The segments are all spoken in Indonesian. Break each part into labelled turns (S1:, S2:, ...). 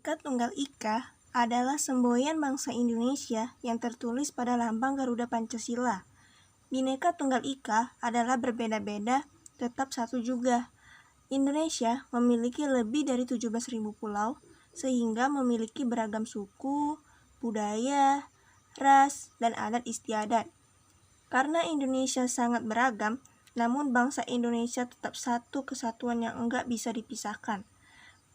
S1: Bhinneka Tunggal Ika adalah semboyan bangsa Indonesia yang tertulis pada lambang Garuda Pancasila. Bhinneka Tunggal Ika adalah berbeda-beda, tetap satu juga. Indonesia memiliki lebih dari 17.000 pulau, sehingga memiliki beragam suku, budaya, ras, dan adat istiadat. Karena Indonesia sangat beragam, namun bangsa Indonesia tetap satu kesatuan yang enggak bisa dipisahkan.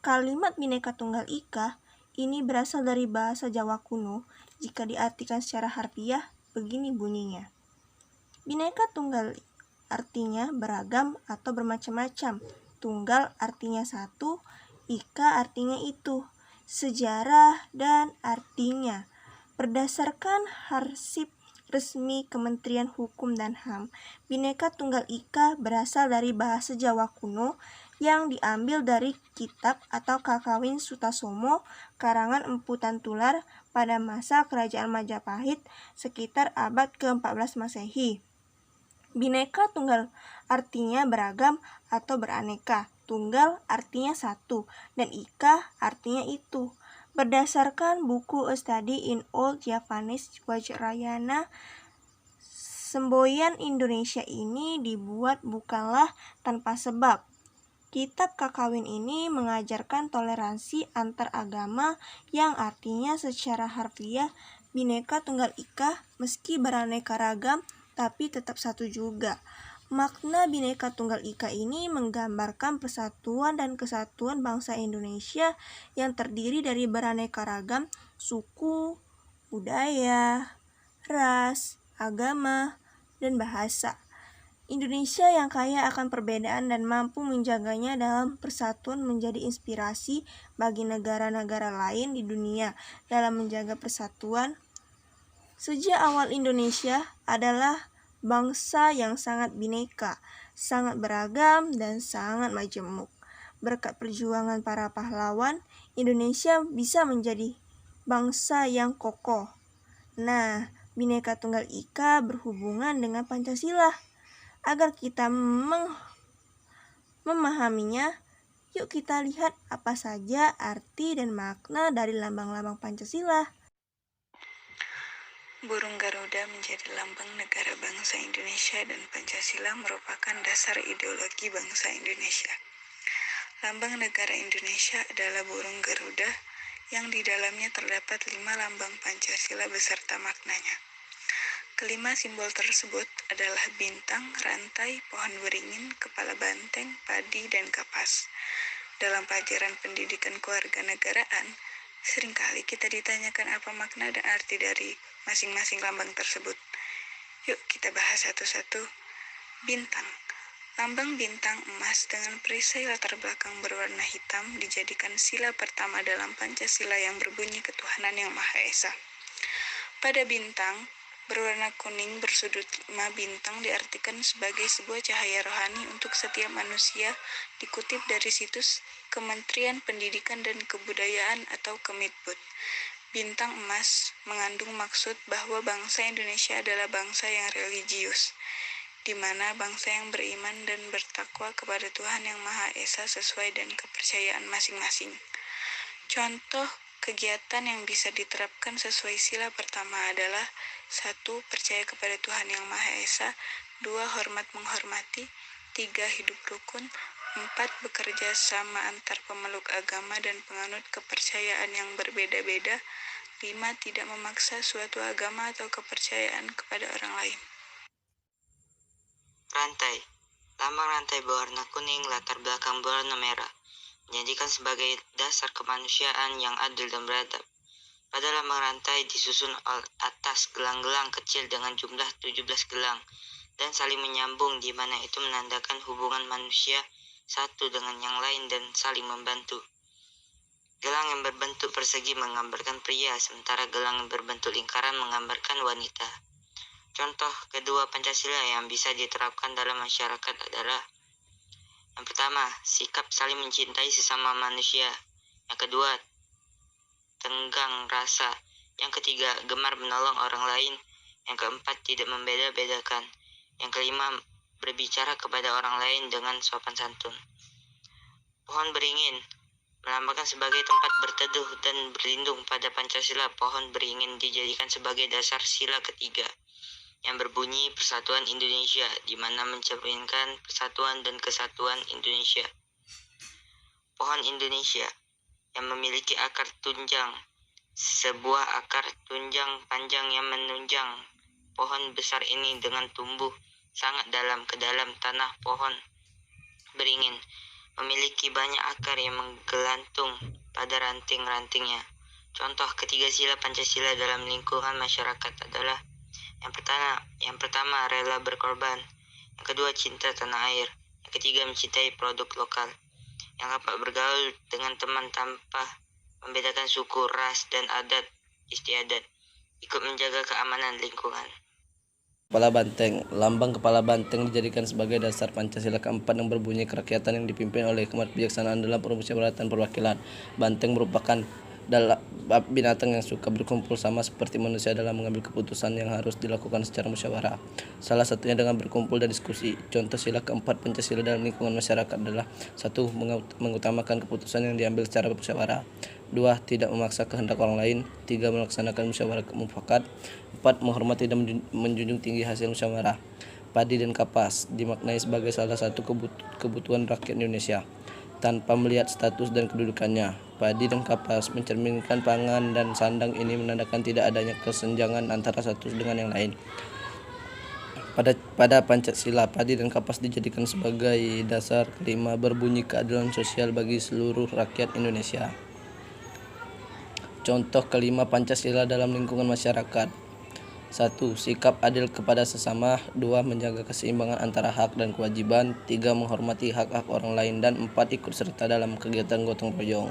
S1: Kalimat Bhinneka Tunggal Ika ini berasal dari bahasa Jawa kuno. Jika diartikan secara harfiah, begini bunyinya. Bhinneka Tunggal artinya beragam atau bermacam-macam. Tunggal artinya satu, Ika artinya itu, sejarah dan artinya. Berdasarkan arsip resmi Kementerian Hukum dan HAM, Bhinneka Tunggal Ika berasal dari bahasa Jawa kuno yang diambil dari kitab atau Kakawin Sutasomo karangan Empu Tantular pada masa Kerajaan Majapahit sekitar abad ke-14 Masehi. Bhinneka Tunggal artinya beragam atau beraneka. Tunggal artinya satu dan Ika artinya itu. Berdasarkan buku A Study in Old Javanese Vajrayana, semboyan Indonesia ini dibuat bukanlah tanpa sebab. Kitab Kakawin ini mengajarkan toleransi antar agama yang artinya secara harfiah Bhinneka Tunggal Ika meski beraneka ragam tapi tetap satu juga. Makna Bhinneka Tunggal Ika ini menggambarkan persatuan dan kesatuan bangsa Indonesia yang terdiri dari beraneka ragam suku, budaya, ras, agama, dan bahasa. Indonesia yang kaya akan perbedaan dan mampu menjaganya dalam persatuan menjadi inspirasi bagi negara-negara lain di dunia dalam menjaga persatuan. Sejak awal Indonesia adalah bangsa yang sangat bineka, sangat beragam, dan sangat majemuk. Berkat perjuangan para pahlawan, Indonesia bisa menjadi bangsa yang kokoh. Nah, Bhinneka Tunggal Ika berhubungan dengan Pancasila. Agar kita memahaminya, yuk kita lihat apa saja arti dan makna dari lambang-lambang Pancasila.
S2: Burung Garuda menjadi lambang negara bangsa Indonesia dan Pancasila merupakan dasar ideologi bangsa Indonesia. Lambang negara Indonesia adalah burung Garuda yang di dalamnya terdapat 5 lambang Pancasila beserta maknanya. Kelima simbol tersebut adalah bintang, rantai, pohon beringin, kepala banteng, padi, dan kapas. Dalam pelajaran pendidikan kewarganegaraan, seringkali kita ditanyakan apa makna dan arti dari masing-masing lambang tersebut. Yuk kita bahas satu-satu. Bintang. Lambang bintang emas dengan perisai latar belakang berwarna hitam dijadikan sila pertama dalam Pancasila yang berbunyi ketuhanan yang Maha Esa. Pada bintang berwarna kuning bersudut 5 bintang diartikan sebagai sebuah cahaya rohani untuk setiap manusia, dikutip dari situs Kementerian Pendidikan dan Kebudayaan atau Kemdikbud. Bintang emas mengandung maksud bahwa bangsa Indonesia adalah bangsa yang religius, di mana bangsa yang beriman dan bertakwa kepada Tuhan yang Maha Esa sesuai dengan kepercayaan masing-masing. Contoh kegiatan yang bisa diterapkan sesuai sila pertama adalah 1. Percaya kepada Tuhan Yang Maha Esa. 2. Hormat menghormati. 3. Hidup rukun. 4. Bekerja sama antar pemeluk agama dan penganut kepercayaan yang berbeda-beda. 5. Tidak memaksa suatu agama atau kepercayaan kepada orang lain.
S3: Rantai. Lambang rantai berwarna kuning, latar belakang berwarna merah, menjadikan sebagai dasar kemanusiaan yang adil dan beradab. Pada lambang rantai disusun atas gelang-gelang kecil dengan jumlah 17 gelang dan saling menyambung, di mana itu menandakan hubungan manusia satu dengan yang lain dan saling membantu. Gelang yang berbentuk persegi menggambarkan pria, sementara gelang yang berbentuk lingkaran menggambarkan wanita. Contoh kedua Pancasila yang bisa diterapkan dalam masyarakat adalah: yang pertama, sikap saling mencintai sesama manusia. Yang kedua, tenggang rasa. Yang ketiga, gemar menolong orang lain. Yang keempat, tidak membeda-bedakan. Yang kelima, berbicara kepada orang lain dengan sopan santun. Pohon beringin melambangkan sebagai tempat berteduh dan berlindung pada Pancasila. Pohon beringin dijadikan sebagai dasar sila ketiga yang berbunyi Persatuan Indonesia, di mana mencerminkan persatuan dan kesatuan Indonesia. Pohon Indonesia yang memiliki akar tunjang, sebuah akar tunjang panjang yang menunjang. Pohon besar ini dengan tumbuh sangat dalam ke dalam tanah. Pohon beringin memiliki banyak akar yang menggelantung pada ranting-rantingnya. Contoh ketiga sila Pancasila dalam lingkungan masyarakat adalah yang pertama rela berkorban, yang kedua cinta tanah air, yang ketiga mencintai produk lokal, yang keempat bergaul dengan teman tanpa membedakan suku, ras, dan adat istiadat, ikut menjaga keamanan lingkungan.
S4: Kepala Banteng. Lambang kepala banteng dijadikan sebagai dasar Pancasila keempat yang berbunyi kerakyatan yang dipimpin oleh hikmat kebijaksanaan dalam permusyawaratan perwakilan. Banteng merupakan binatang yang suka berkumpul sama seperti manusia dalam mengambil keputusan yang harus dilakukan secara musyawarah. Salah satunya dengan berkumpul dan diskusi. Contoh sila keempat Pancasila dalam lingkungan masyarakat adalah 1. Mengutamakan keputusan yang diambil secara musyawarah. 2. Tidak memaksa kehendak orang lain. 3. Melaksanakan musyawarah mufakat. 4. Menghormati dan menjunjung tinggi hasil musyawarah. Padi dan kapas dimaknai sebagai salah satu kebutuhan rakyat Indonesia tanpa melihat status dan kedudukannya. Padi dan kapas mencerminkan pangan dan sandang. Ini menandakan tidak adanya kesenjangan antara satu dengan yang lain. Pada Pancasila, padi dan kapas dijadikan sebagai dasar kelima berbunyi keadilan sosial bagi seluruh rakyat Indonesia. Contoh kelima Pancasila dalam lingkungan masyarakat. 1. Sikap adil kepada sesama. 2. Menjaga keseimbangan antara hak dan kewajiban. 3. Menghormati hak-hak orang lain. Dan 4. Ikut serta dalam kegiatan gotong royong.